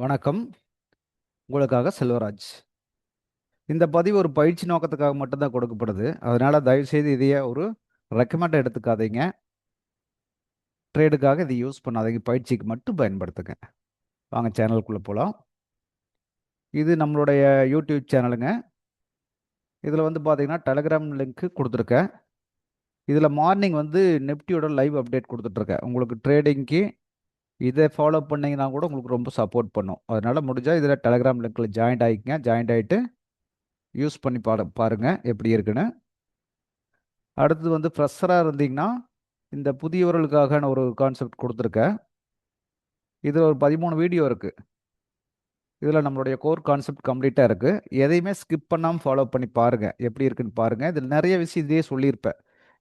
வணக்கம். உங்களுக்காக செல்வராஜ். இந்த பதிவு ஒரு பயிற்சி நோக்கத்துக்காக மட்டும் தான் கொடுக்கப்படுது. அதனால தயவுசெய்து இதைய ஒரு ரெக்கமெண்ட் எடுத்துக்காதீங்க. ட்ரேடுக்காக இதை யூஸ் பண்ணாதீங்க. பயிற்சிக்கு மட்டும் பயன்படுத்துங்க. வாங்க சேனலுக்குள்ள போலாம். இது நம்மளுடைய யூடியூப் சேனலுங்க. இதில் வந்து பார்த்தீங்கன்னா டெலகிராம் லிங்க் கொடுத்துருக்கேன். இதில் மார்னிங் வந்து நிஃப்டியோட லைவ் அப்டேட் கொடுத்துட்ருக்கேன். உங்களுக்கு ட்ரேடிங்க்கு இதை ஃபாலோ பண்ணீங்கன்னா கூட உங்களுக்கு ரொம்ப சப்போர்ட் பண்ணும். அதனால் முடிஞ்சால் இதில் டெலகிராம் லிங்க்கில் ஜாயின்ட் ஆகிக்கங்க. ஜாயின்ட் ஆகிட்டு யூஸ் பண்ணி பாருங்கள் எப்படி இருக்குன்னு. அடுத்தது வந்து ஃப்ரெஷராக இருந்தீங்கன்னா இந்த புதியவர்களுக்காக ஒரு கான்செப்ட் கொடுத்துருக்கேன். இதில் ஒரு 13 வீடியோ இருக்குது. இதில் நம்மளுடைய கோர் கான்செப்ட் கம்ப்ளீட்டாக இருக்குது. எதையுமே ஸ்கிப் பண்ணாமல் ஃபாலோ பண்ணி பாருங்கள், எப்படி இருக்குன்னு பாருங்கள். இதில் நிறைய விஷயம் இதையே சொல்லியிருப்பேன்.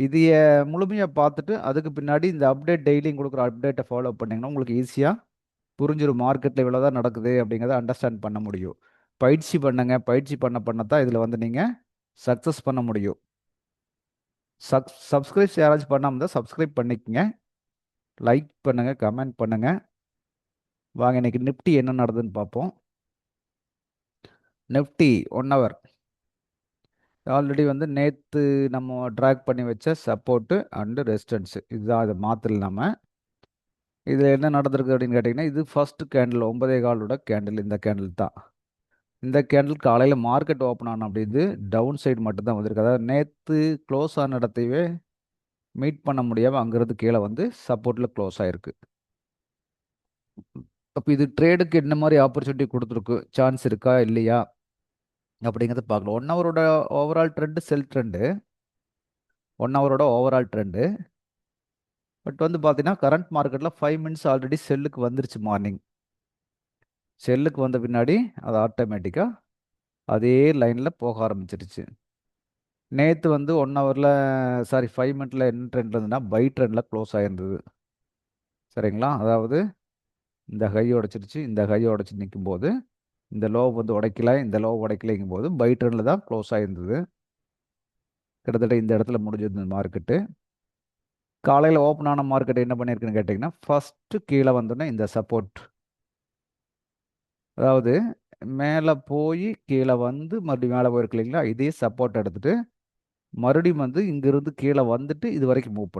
இதைய முழுமையாக பார்த்துட்டு அதுக்கு பின்னாடி இந்த அப்டேட் டெய்லியும் கொடுக்குற அப்டேட்டை ஃபாலோ பண்ணிங்கன்னா உங்களுக்கு ஈஸியாக புரிஞ்சிடும். மார்க்கெட்டில் இவ்வளோ தான் நடக்குது அப்படிங்கிறத அண்டர்ஸ்டாண்ட் பண்ண முடியும். பயிற்சி பண்ணுங்க. பயிற்சி பண்ண தான் இதில் வந்து நீங்கள் சக்ஸஸ் பண்ண முடியும். சப்ஸ்கிரைப் யாராச்சும் பண்ணாமல் தான் சப்ஸ்கிரைப் பண்ணிக்கங்க. லைக் பண்ணுங்கள், கமெண்ட் பண்ணுங்கள். வாங்க இன்னைக்கு நிஃப்டி என்ன நடக்குதுன்னு பார்ப்போம். நிஃப்டி 1 ஹவர் ஆல்ரெடி வந்து நேற்று நம்ம ட்ராக் பண்ணி வச்ச சப்போர்ட்டு அண்டு ரெசிஸ்டன்ஸு இதுதான். இதை மாற்றல நம்ம. இதில் என்ன நடந்திருக்கு அப்படின்னு கேட்டிங்கன்னா, இது ஃபஸ்ட்டு கேண்டில் 9.15 கேண்டில். இந்த கேண்டில் தான். இந்த கேண்டில் காலையில் மார்க்கெட் ஓப்பன் ஆன அப்படி இது டவுன் சைடு மட்டும்தான் வந்திருக்கு. அதாவது நேற்று க்ளோஸ் ஆன இடத்தையே மீட் பண்ண முடியாமல் அங்கிருந்து கீழே வந்து சப்போர்ட்டில் க்ளோஸ் ஆகிருக்கு. அப்போ இது ட்ரேடுக்கு என்ன மாதிரி ஆப்பர்ச்சுனிட்டி கொடுத்துருக்கு, சான்ஸ் இருக்கா இல்லையா அப்படிங்கிறத பார்க்கலாம். 1 ஹவரோட ஓவரால் ட்ரெண்டு செல் ட்ரெண்டு. 1 ஹவரோட ஓவரால் ட்ரெண்டு. பட் வந்து பார்த்தீங்கன்னா கரண்ட் மார்க்கெட்டில் 5 மினிட்ஸ் ஆல்ரெடி செல்லுக்கு வந்துருச்சு. மார்னிங் செல்லுக்கு வந்த பின்னாடி அது ஆட்டோமேட்டிக்காக அதே லைனில் போக ஆரம்பிச்சிருச்சு. நேற்று வந்து 1 ஹவரில் 5 மினிட்ல என்ன ட்ரெண்ட் இருந்ததுன்னா பை ட்ரெண்டில் க்ளோஸ் ஆகிருந்தது. சரிங்களா? அதாவது இந்த ஹை உடைச்சிருச்சு, இந்த ஹை உடைச்சி நிற்கும் போது இந்த லோ வந்து உடைக்கல, இந்த லோ உடைக்கலைங்கும் போது பை ட்ரெண்டில் தான் க்ளோஸ் ஆகிருந்தது. கிட்டத்தட்ட இந்த இடத்துல முடிஞ்சிருந்தது மார்க்கெட்டு. காலையில் ஓப்பன் ஆன மார்க்கெட் என்ன பண்ணியிருக்குன்னு கேட்டிங்கன்னா, ஃபஸ்ட்டு கீழே வந்தோன்னே இந்த சப்போர்ட், அதாவது மேலே போய் கீழே வந்து மறுபடியும் மேலே போயிருக்கு இல்லைங்களா, இதே சப்போர்ட் எடுத்துகிட்டு மறுபடியும் வந்து இங்கிருந்து கீழே வந்துட்டு இது வரைக்கும் மூவ்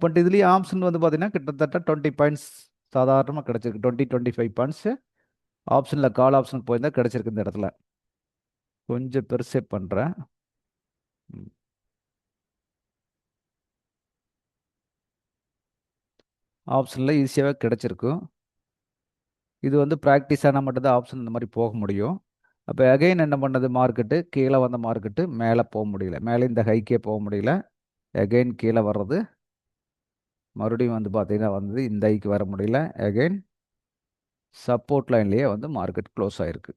பண்ணிட்டு இதுலேயே ஆப்ஷன் வந்து பார்த்தீங்கன்னா கிட்டத்தட்ட 20 பாயிண்ட்ஸ் சாதாரணமாக கிடச்சிருக்கு. 25 பாயிண்ட்ஸு ஆப்ஷனில் கால் ஆப்ஷனுக்கு போயிருந்தால் கிடச்சிருக்கு. இந்த இடத்துல கொஞ்சம் பெருசே பண்ணுறேன். ஆப்ஷனில் ஈஸியாகவே கிடச்சிருக்கும். இது வந்து ப்ராக்டிஸ் ஆனால் மட்டும்தான் ஆப்ஷன் இந்த மாதிரி போக முடியும். அப்போ அகைன் என்ன பண்ணது, மார்க்கெட்டு கீழே வந்த மார்க்கெட்டு மேலே போக முடியல, மேலே இந்த ஹைக்கே போக முடியல. அகைன் கீழே வர்றது, மறுபடியும் வந்து பார்த்தீங்கன்னா வந்து இந்த ஹைக்கு வர முடியல. அகைன் சப்போர்ட் லைன்லேயே வந்து மார்க்கெட் க்ளோஸ் ஆகிருக்கு.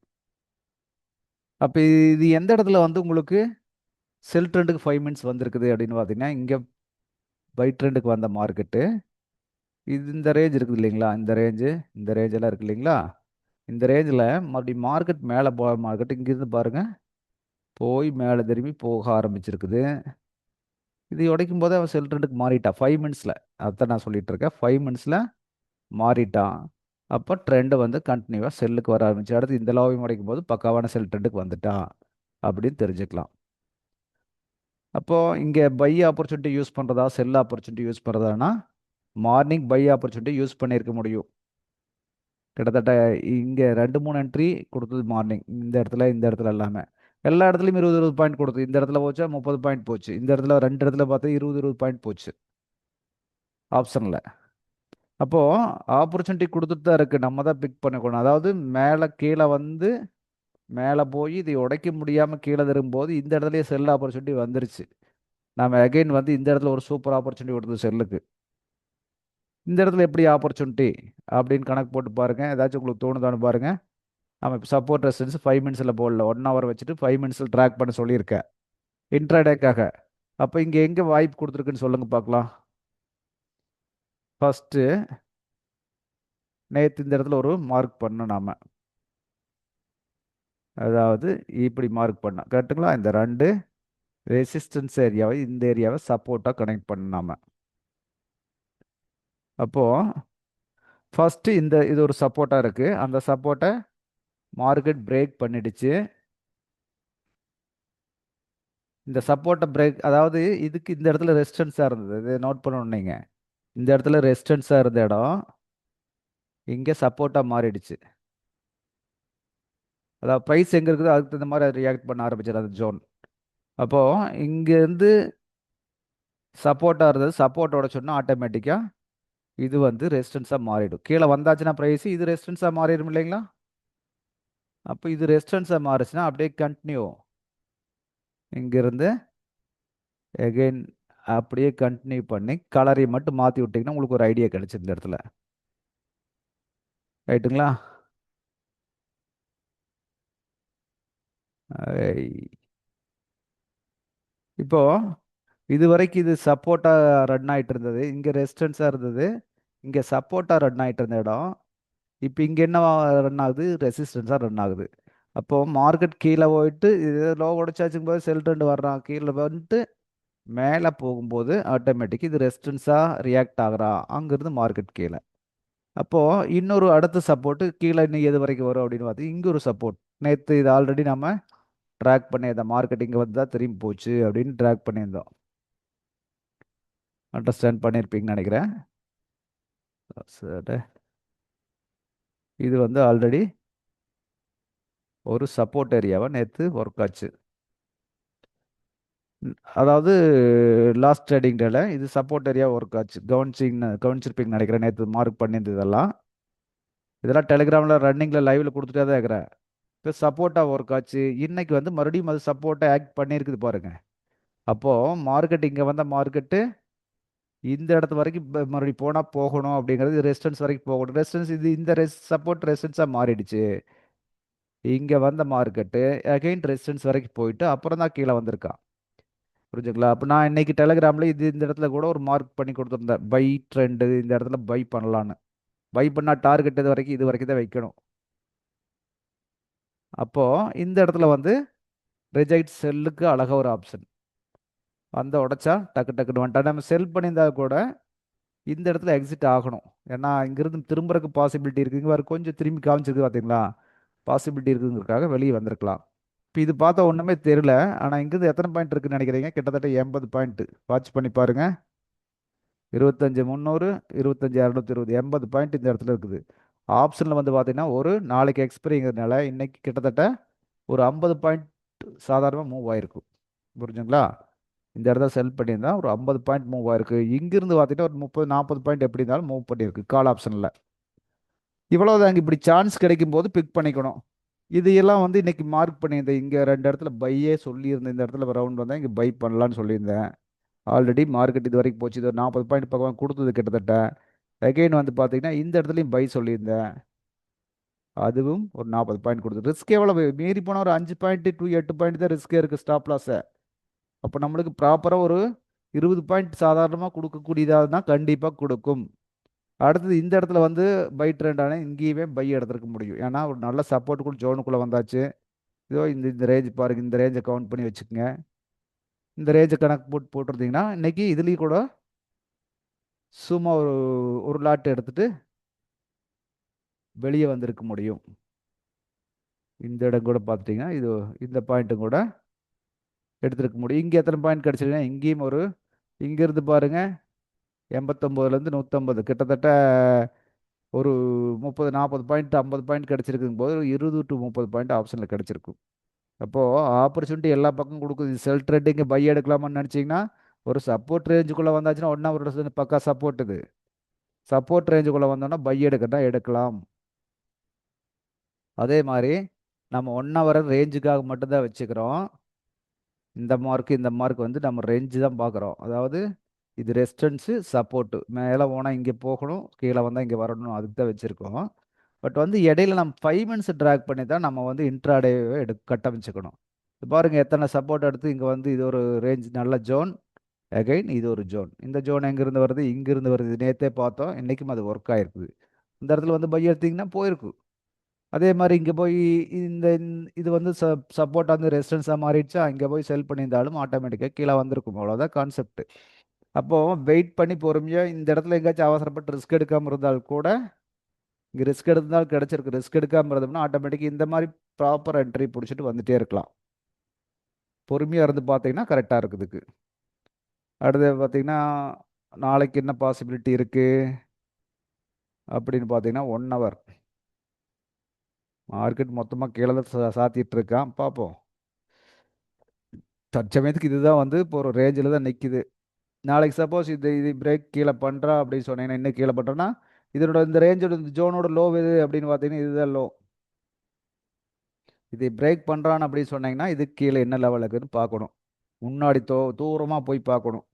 அப்போ இது எந்த இடத்துல வந்து உங்களுக்கு செல் ட்ரெண்டுக்கு 5 மினிட்ஸ் வந்திருக்குது அப்படின்னு பார்த்தீங்கன்னா, இங்கே பை ட்ரெண்டுக்கு வந்த மார்க்கெட்டு இது இந்த ரேஞ்ச் இருக்குது இல்லைங்களா, இந்த ரேஞ்செல்லாம் இருக்குது இல்லைங்களா, இந்த ரேஞ்சில் மறுபடியும் மார்க்கெட் மேலே போக மார்க்கெட் இங்கேருந்து பாருங்கள் போய் மேலே திரும்பி போக ஆரம்பிச்சிருக்குது. இது உடைக்கும் போதே அவன் செல் ட்ரெண்டுக்கு மாறிட்டான் 5 மினிட்ஸில். அதான் நான் சொல்லிட்டு இருக்கேன், 5 மினிட்ஸில் மாறிட்டான். அப்போ ட்ரெண்டு வந்து கண்டினியூவாக செல்லுக்கு வர ஆரம்பிச்சு, அடுத்து இந்த லோவையும் உடைக்கும் போது பக்காவான செல் ட்ரெண்டுக்கு வந்துட்டான் அப்படின்னு தெரிஞ்சுக்கலாம். அப்போது இங்கே பை ஆப்பர்ச்சுனிட்டி யூஸ் பண்ணுறதா செல் ஆப்பர்ச்சுனிட்டி யூஸ் பண்ணுறதானா, மார்னிங் பை ஆப்பர்ச்சுனிட்டி யூஸ் பண்ணியிருக்க முடியும். கிட்டத்தட்ட இங்கே 2-3 என்ட்ரி கொடுத்தது மார்னிங். இந்த இடத்துல எல்லாமே எல்லா இடத்துலையும் 20 பாயிண்ட் கொடுத்து, இந்த இடத்துல போச்சா 30 பாயிண்ட் போச்சு, இந்த இடத்துல 2 இடத்துல பார்த்தா 20 பாயிண்ட் போச்சு ஆப்ஷனில். அப்போது ஆப்பர்ச்சுனிட்டி கொடுத்துட்டு தான் இருக்குது, நம்ம தான் பிக் பண்ணிக்கணும். அதாவது மேலே கீழே வந்து மேலே போய் இதை உடைக்க முடியாமல் கீழே திரும்பும்போது இந்த இடத்துலயே செல் ஆப்பர்ச்சுனிட்டி வந்துருச்சு. நாம் அகைன் வந்து இந்த இடத்துல ஒரு சூப்பர் ஆப்பர்ச்சுனிட்டி கொடுத்தது செல்லுக்கு. இந்த இடத்துல எப்படி ஆப்பர்ச்சுனிட்டி அப்படின்னு கணக்கு போட்டு பாருங்கள். ஏதாச்சும் உங்களுக்கு தோணுதான்னு பாருங்கள். நம்ம இப்போ சப்போர்ட் ரெசிஸ்டன்ஸ் 5 மினிட்ஸில் போடல, 1 ஹவர் வச்சுட்டு 5 மினிட்ஸில் ட்ராக் பண்ண சொல்லியிருக்கேன் இன்ட்ராடேக்காக. அப்போ இங்கே எங்கே வாய்ப்பு கொடுத்துருக்குன்னு சொல்லுங்கள் பார்க்கலாம். ஃபஸ்ட்டு நேற்று இந்த இடத்துல ஒரு மார்க் பண்ணோம் நாம், அதாவது இப்படி மார்க் பண்ணோம் கரெக்டுங்களா. இந்த 2 ரெசிஸ்டன்ஸ் ஏரியாவை இந்த ஏரியாவை சப்போர்ட்டாக கனெக்ட் பண்ணாம. அப்போது ஃபர்ஸ்ட் இது ஒரு சப்போர்ட்டா இருக்கு. அந்த சப்போர்ட்டை மார்க்கெட் பிரேக் பண்ணிடுச்சு. இந்த சப்போர்ட்டை பிரேக், அதாவது இதுக்கு இந்த இடத்துல ரெசிஸ்டன்ஸா இருந்தது. இது நோட் பண்ணணும் நீங்க. இந்த இடத்துல ரெசிஸ்டன்ஸா இருந்த இடம் இங்க சப்போர்ட்டா மாறிடுச்சு. அதாவது ப்ரைஸ் எங்க இருக்குதோ அதுக்கு தகுந்த மாதிரி ரியாக்ட் பண்ண ஆரம்பிச்சிடும் அந்த ஜோன். அப்போ இங்க இருந்து சப்போர்ட்டா இருந்தது, சப்போர்ட் உடைச்சோன்னா ஆட்டோமேட்டிக்கா இது வந்து ரெசிஸ்டன்ஸா மாறிடும். கீழே வந்தாச்சுன்னா ப்ரைஸ் இது ரெசிஸ்டன்ஸா மாறிடும் இல்லைங்களா? அப்போ இது ரெசிஸ்டன்ஸா மாறுச்சுன்னா அப்படியே கண்டினியூ இங்கிருந்து எகைன் அப்படியே கண்டினியூ பண்ணி கலரை மட்டும் மாற்றி விட்டிங்கன்னா உங்களுக்கு ஒரு ஐடியா கிடைச்சிது இந்த இடத்துல. ரைட்டுங்களா? ஐ. இப்போ இது வரைக்கும் இது சப்போர்ட்டா ரன் ஆயிட்டு இருந்தது, இங்க ரெசிஸ்டன்ஸா இருந்தது, இங்க சப்போர்ட்டா ரன் ஆயிட்டு இருந்த இடம் இப்போ இங்க என்ன ரன் ஆகுது? ரெசிஸ்டன்ஸா ரன் ஆகுது. அப்போ மார்க்கெட் கீழே போயிட்டு இது லோ உடைச்சாச்சும் போது செல் ட்ரெண்ட் வர்றான், கீழே வந்துட்டு மேலே போகும்போது ஆட்டோமேட்டிக் இது ரெசிஸ்டன்ஸா ரியாக்ட் ஆகுறா, அங்கிருந்து மார்க்கெட் கீழே. அப்போ இன்னொரு அடுத்த சப்போர்ட் கீழே இன்னும் எது வரைக்கும் வரும் அப்படின்னு பார்த்து இங்க ஒரு சப்போர்ட். நேற்று இது ஆல்ரெடி நம்ம ட்ராக் பண்ணி அந்த மார்க்கெட் இங்கே வந்து தான் திரும்பி போச்சு அப்படின்னு ட்ராக் பண்ணியிருந்தோம். அண்டர்ஸ்டாண்ட் பண்ணியிருப்பீங்கன்னு நினைக்கிறேன். சரி. இது வந்து ஆல்ரெடி ஒரு சப்போர்ட் ஏரியாவை நேற்று ஒர்க் ஆச்சு. அதாவது லாஸ்ட் ட்ரேடிங் டேல இது சப்போர்ட் ஏரியா ஒர்க் ஆச்சு. கவனிச்சிருப்பீங்கன்னு நினைக்கிறேன். நேற்று மார்க் பண்ணியிருந்தது இதெல்லாம். இதெல்லாம் டெலிகிராமில் ரன்னிங்கில் லைவில் கொடுத்துட்டே தான் இருக்கிறேன். இப்போ சப்போர்ட்டாக ஒர்க் ஆச்சு. இன்னைக்கு வந்து மறுபடியும் அது சப்போர்ட்டை ஆக்ட் பண்ணியிருக்குது பாருங்க. அப்போது மார்க்கெட் இங்கே வந்த மார்க்கெட்டு இந்த இடத்து வரைக்கும் மறுபடியும் போனால் போகணும் அப்படிங்கிறது ரெசிஸ்டன்ஸ் வரைக்கும் போகணும். ரெசிஸ்டன்ஸ் இது இந்த சப்போர்ட் ரெசிஸ்டன்ஸாக மாறிடுச்சு. இங்கே வந்த மார்க்கெட்டு அகைன் ரெசிஸ்டன்ஸ் வரைக்கும் போயிட்டு அப்புறம் தான் கீழே வந்திருக்கான். புரிஞ்சுங்களா? அப்போ நான் இன்னைக்கு டெலிகிராமில் இந்த இடத்துல கூட ஒரு மார்க் பண்ணி கொடுத்துருந்தேன். பை ட்ரெண்டு இந்த இடத்துல பை பண்ணலான்னு. பை பண்ணால் டார்கெட் இது வரைக்கும் தான் வைக்கணும். அப்போது இந்த இடத்துல வந்து ரிஜெக்ட் செல்லுக்கு அழகாக ஒரு ஆப்ஷன் அந்த உடைச்சா டக்கு டக்குன்னு வந்துட்டா. நம்ம செல் பண்ணியிருந்தா கூட இந்த இடத்துல எக்ஸிட் ஆகணும். ஏன்னா இங்கிருந்து திரும்புறதுக்கு பாசிபிலிட்டி இருக்குங்க. வேறு கொஞ்சம் திரும்பி காமிச்சிருக்கு பார்த்தீங்களா? பாசிபிலிட்டி இருக்குங்கிறதுக்காக வெளியே வந்திருக்கலாம். இப்போ இது பார்த்தா ஒன்றுமே தெரியல. ஆனால் இங்கிருந்து எத்தனை பாயிண்ட் இருக்குன்னு நினைக்கிறீங்க? கிட்டத்தட்ட 80 பாயிண்ட். வாட்ச் பண்ணி பாருங்க. 25,300, 25,220, 80 பாயிண்ட் இந்த இடத்துல இருக்குது. ஆப்ஷனில் வந்து பார்த்தீங்கன்னா ஒரு நாளைக்கு எக்ஸ்பைரிங்கிறதுனால இன்னைக்கு கிட்டத்தட்ட ஒரு 50 பாயிண்ட் சாதாரணமாக மூவ் ஆயிருக்கும். புரிஞ்சுங்களா? இந்த இடத்துல செல் பண்ணியிருந்தா ஒரு 50 பாயிண்ட் மூவ் ஆயிருக்கு. இங்கிருந்து பார்த்தீங்கன்னா ஒரு 30, 40 பாயிண்ட் எப்படி இருந்தாலும் மூவ் பண்ணியிருக்கு கால் ஆப்ஷனில். இவ்வளோதாங்க. இப்படி சான்ஸ் கிடைக்கும் போது பிக் பண்ணிக்கணும். இது எல்லாம் வந்து இன்னைக்கு மார்க் பண்ணியிருந்தேன். இங்கே ரெண்டு இடத்துல பையே சொல்லியிருந்தேன். இந்த இடத்துல ரவுண்ட் வந்தால் இங்கே பை பண்ணலான்னு சொல்லியிருந்தேன். ஆல்ரெடி மார்க்கெட் இது வரைக்கும் போச்சு. இது ஒரு 40 பாயிண்ட் பக்கம் கொடுத்தது கிட்டத்தட்ட. அகைன் வந்து பார்த்தீங்கன்னா இந்த இடத்துலையும் பை சொல்லியிருந்தேன். அதுவும் ஒரு 40 பாயிண்ட் கொடுத்து ரிஸ்க் எவ்வளவு மீறி போனால் ஒரு 5 பாயிண்ட் டு 8 பாயிண்ட் தான் ரிஸ்க்கே இருக்குது ஸ்டாப் லாஸை. அப்போ நம்மளுக்கு ப்ராப்பராக ஒரு 20 பாயிண்ட் சாதாரணமாக கொடுக்கக்கூடியதாக தான் கண்டிப்பாக கொடுக்கும். அடுத்தது இந்த இடத்துல வந்து பை ட்ரெண்ட் ஆனால் இங்கேயுமே பை எடுத்துருக்க முடியும். ஏன்னா ஒரு நல்ல சப்போர்ட்டுக்குள்ள ஜோனுக்குள்ளே வந்தாச்சு. இதோ இந்த இந்த ரேஞ்ச் பாருங்க. இந்த ரேஞ்சை கவுண்ட் பண்ணி வச்சுக்கோங்க. இந்த ரேஞ்சை கணக்கு போட்டிருந்தீங்கன்னா இன்னைக்கு இதுலேயும் கூட சும்மா ஒரு ஒரு லாட் எடுத்துட்டு வெளியே வந்திருக்க முடியும். இந்த இடம் கூட பார்த்துட்டிங்கன்னா இது இந்த பாயிண்ட்டும் கூட எடுத்துருக்க முடியும். இங்கே எத்தனை பாயிண்ட் கிடச்சிருக்குன்னா இங்கேயும் ஒரு இங்கேருந்து பாருங்க 89லேருந்து 150 கிட்டத்தட்ட ஒரு 30, 40 பாயிண்ட் 50 பாயிண்ட் கிடச்சிருக்கும் போது 20 டு 30 பாயிண்ட் ஆப்ஷனில் கிடச்சிருக்கும். அப்போது ஆப்பர்ச்சுனிட்டி எல்லா பக்கம் கொடுக்குது. செல் ட்ரேடிங் பை எடுக்கலாமான்னு நினச்சிங்கன்னா ஒரு சப்போர்ட் ரேஞ்சுக்குள்ளே வந்தாச்சுன்னா 1 hour பக்கா சப்போர்ட். இது சப்போர்ட் ரேஞ்சுக்குள்ளே வந்தோன்னா பை எடுக்கட்டா எடுக்கலாம். அதே மாதிரி நம்ம 1 hour ரேஞ்சுக்காக மட்டும்தான் வச்சுக்கிறோம். இந்த மார்க் வந்து நம்ம ரேஞ்சு தான் பார்க்குறோம். அதாவது இது ரெசிஸ்டன்ஸு சப்போர்ட்டு மேலே போனால் இங்கே போகணும், கீழே வந்தால் இங்கே வரணும், அதுக்கு தான் வச்சுருக்கோம். பட் வந்து இடையில நம்ம 5 மினிட்ஸ் ட்ராக் பண்ணி தான் நம்ம வந்து இன்ட்ராடேவை கட்டமைச்சுக்கணும். இது பாருங்கள் எத்தனை சப்போர்ட் எடுத்து இங்கே வந்து இது ஒரு ரேஞ்ச் நல்ல ஜோன். அகைன் இது ஒரு ஜோன். இந்த ஜோன் எங்கேருந்து வருது? இங்கேருந்து வருது. இது நேற்றே பார்த்தோம். இன்றைக்கும் அது ஒர்க் ஆகிருக்குது. இந்த இடத்துல வந்து பை எடுத்திங்கன்னா போயிருக்கும். அதே மாதிரி இங்கே போய் இது வந்து சப்போர்ட் வந்து ரெசிஸ்டன்ஸாக மாறிடுச்சா, இங்கே போய் செல் பண்ணியிருந்தாலும் ஆட்டோமேட்டிக்காக கீழே வந்திருக்கும். அவ்வளோதான் கான்செப்ட். அப்போது வெயிட் பண்ணி பொறுமையாக இந்த இடத்துல எங்கேயாச்சும் அவசரப்பட்டு ரிஸ்க் எடுக்காமல் இருந்தால் கூட இங்கே ரிஸ்க் எடுத்தால் கிடச்சிருக்கு. ரிஸ்க் எடுக்காமல் இருந்தோம்னா ஆட்டோமேட்டிக்காக இந்த மாதிரி ப்ராப்பர் என்ட்ரி பிடிச்சிட்டு வந்துட்டே இருக்கலாம். பொறுமையாக இருந்து பார்த்தீங்கன்னா கரெக்டாக இருக்குதுக்கு. அடுத்து பார்த்தீங்கன்னா நாளைக்கு என்ன பாசிபிலிட்டி இருக்குது அப்படின்னு பார்த்தீங்கன்னா 1 ஹவர் மார்க்கெட் மொத்தமாக கீழே தான் சாத்திட்டு இருக்கான். பார்ப்போம். தற்சமயத்துக்கு இதுதான் வந்து இப்போ ஒரு ரேஞ்சில் தான் நிற்கிது. நாளைக்கு சப்போஸ் இது இது பிரேக் கீழே பண்ணுறா அப்படின்னு சொன்னீங்கன்னா, இன்னும் கீழே பண்ணுறோன்னா இதனோட இந்த ரேஞ்சோட இந்த ஜோனோட லோ எது அப்படின்னு பார்த்தீங்கன்னா இதுதான் லோ. இதை பிரேக் பண்ணுறான்னு அப்படின்னு சொன்னீங்கன்னா இதுக்கு கீழே என்ன லெவல் இருக்குதுன்னு பார்க்கணும். முன்னாடி தூரமாக போய் பார்க்கணும்.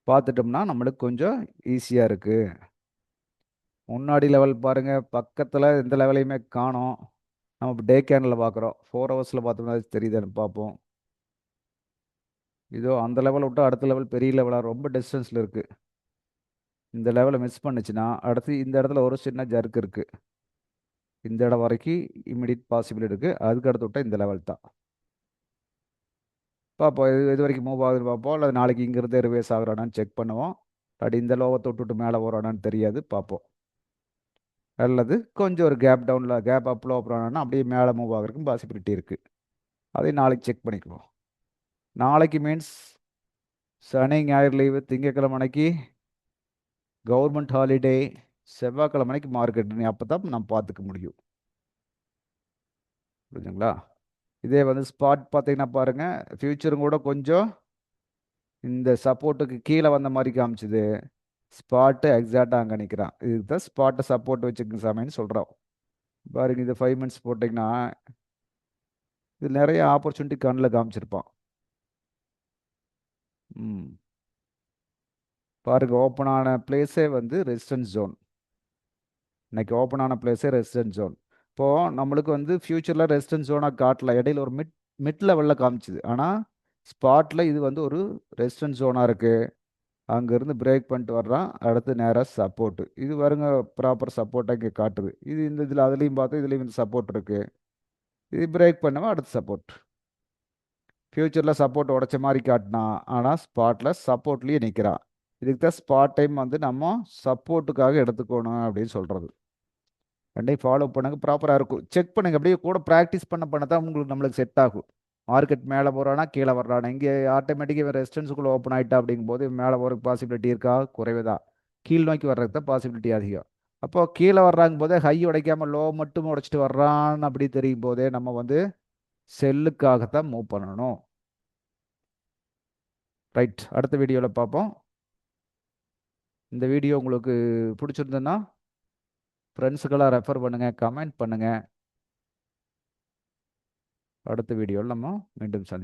பார்த்துட்டோம்னா நம்மளுக்கு கொஞ்சம் ஈஸியாக இருக்குது. முன்னாடி லெவல் பாருங்கள், பக்கத்தில் எந்த லெவலையுமே காணோம். நம்ம இப்போ டே கேனில் பார்க்குறோம். 4 ஹவர்ஸில் பார்த்தோம்னா அது தெரியுதுன்னு பார்ப்போம். இதோ அந்த லெவலை விட்டு அடுத்த லெவல் பெரிய லெவலாக ரொம்ப டிஸ்டன்ஸில் இருக்குது. இந்த லெவலை மிஸ் பண்ணுச்சுன்னா அடுத்து இந்த இடத்துல ஒரு சின்ன ஜர்க் இருக்குது. இந்த இடம் வரைக்கும் இமிடியட் பாசிபிலிட்டி இருக்குது. அதுக்கு அடுத்து விட்டால் இந்த லெவல் தான் பார்ப்போம். இது வரைக்கும் மூவ் ஆகுதுன்னு பார்ப்போம். இல்லை நாளைக்கு இங்கிருந்தே ரிவேஸ் ஆகுறானான்னு செக் பண்ணுவோம். அப்படி இந்த லோவை தொட்டுட்டு மேலே வரானான்னு தெரியாது, பார்ப்போம். அல்லது கொஞ்சம் ஒரு கேப் டவுனில் கேப் அப்பில் அப்புறம் அப்படியே மேலே மூவ் ஆகிறதுக்கும் பாசிபிலிட்டி இருக்குது. அதையும் நாளைக்கு செக் பண்ணிக்குவோம். நாளைக்கு மீன்ஸ் சனி ஞாயிறு லீவு, திங்கக்கிழமை அன்னைக்கு கவர்மெண்ட் ஹாலிடே, செவ்வாய்க்கிழமை அன்னைக்கு மார்க்கெட். அப்போ தான் நம்ம பார்த்துக்க முடியும். புரிஞ்சுங்களா? இதே வந்து ஸ்பாட் பார்த்தீங்கன்னா பாருங்கள், ஃப்யூச்சரும் கூட கொஞ்சம் இந்த சப்போர்ட்டுக்கு கீழே வந்த மாதிரி காமிச்சுது. ஸ்பாட்டு எக்ஸாக்டாக அங்கே நிற்கிறான். இதுக்கு தான் ஸ்பாட்டை சப்போர்ட் வச்சுக்கங்க சாமின்னு சொல்கிறோம். பாருங்க, இது 5 மினிட்ஸ் போட்டிங்கன்னா இது நிறைய ஆப்பர்ச்சுனிட்டி கண்ணில் காமிச்சிருப்பான். பாருங்க, ஓப்பன் ஆன பிளேஸே வந்து ரெசிஸ்டன்ஸ் ஜோன். இன்னைக்கு ஓப்பன் ஆன பிளேஸே ரெசிஸ்டன்ஸ் ஜோன். இப்போது நம்மளுக்கு வந்து ஃப்யூச்சரில் ரெசிஸ்டன்ஸ் ஜோனாக காட்டல, இடையில ஒரு மிட் லெவலில் காமிச்சுது. ஆனால் ஸ்பாட்டில் இது வந்து ஒரு ரெசிஸ்டன்ஸ் ஜோனாக இருக்குது. அங்கேருந்து பிரேக் பண்ணிட்டு வர்றான். அடுத்து நேராக சப்போர்ட்டு. இது வருங்க ப்ராப்பர் சப்போர்ட்டாக இங்கே காட்டுது. இது இந்த இதில் அதுலேயும் பார்த்து இதுலேயும் இந்த சப்போர்ட் இருக்குது. இது பிரேக் பண்ணவா அடுத்து சப்போர்ட். ஃப்யூச்சரில் சப்போர்ட் உடைச்ச மாதிரி காட்டினா, ஆனால் ஸ்பாட்டில் சப்போர்ட்லேயே நிற்கிறான். இதுக்கு தான் ஸ்பாட் டைம் வந்து நம்ம சப்போர்ட்டுக்காக எடுத்துக்கணும் அப்படின்னு சொல்கிறது. ரெண்டையும் ஃபாலோ பண்ணுங்க, ப்ராப்பராக இருக்கும். செக் பண்ணுங்க, அப்படியே கூட ப்ராக்டிஸ் பண்ண தான் உங்களுக்கு நம்மளுக்கு செட் ஆகும். மார்க்கெட் மேலே போகிறானா கீழே வர்றானா, இங்கே ஆட்டோமேட்டிக்காக ரெசிஸ்டன்ஸுக்குள்ளே ஓப்பன் ஆகிட்டா அப்படிங்கும்போது மேலே போகிறதுக்கு பாசிபிலிட்டி இருக்கா? குறைவு தான். கீழ் நோக்கி வர்றதுக்கு தான் பாசிபிலிட்டி அதிகம். அப்போ கீழே வர்றாங்க போதே ஹை உடைக்காமல் லோ மட்டும் உடைச்சிட்டு வர்றான்னு அப்படி தெரியும் போதே நம்ம வந்து செல்லுக்காகத்தான் மூவ் பண்ணணும். ரைட், அடுத்த வீடியோவில் பார்ப்போம். இந்த வீடியோ உங்களுக்கு பிடிச்சிருந்ததுன்னா ஃப்ரெண்ட்ஸுக்கெல்லாம் ரெஃபர் பண்ணுங்கள், கமெண்ட் பண்ணுங்கள். அடுத்த வீடியோவில் நம்ம மீண்டும் சந்திப்போம்.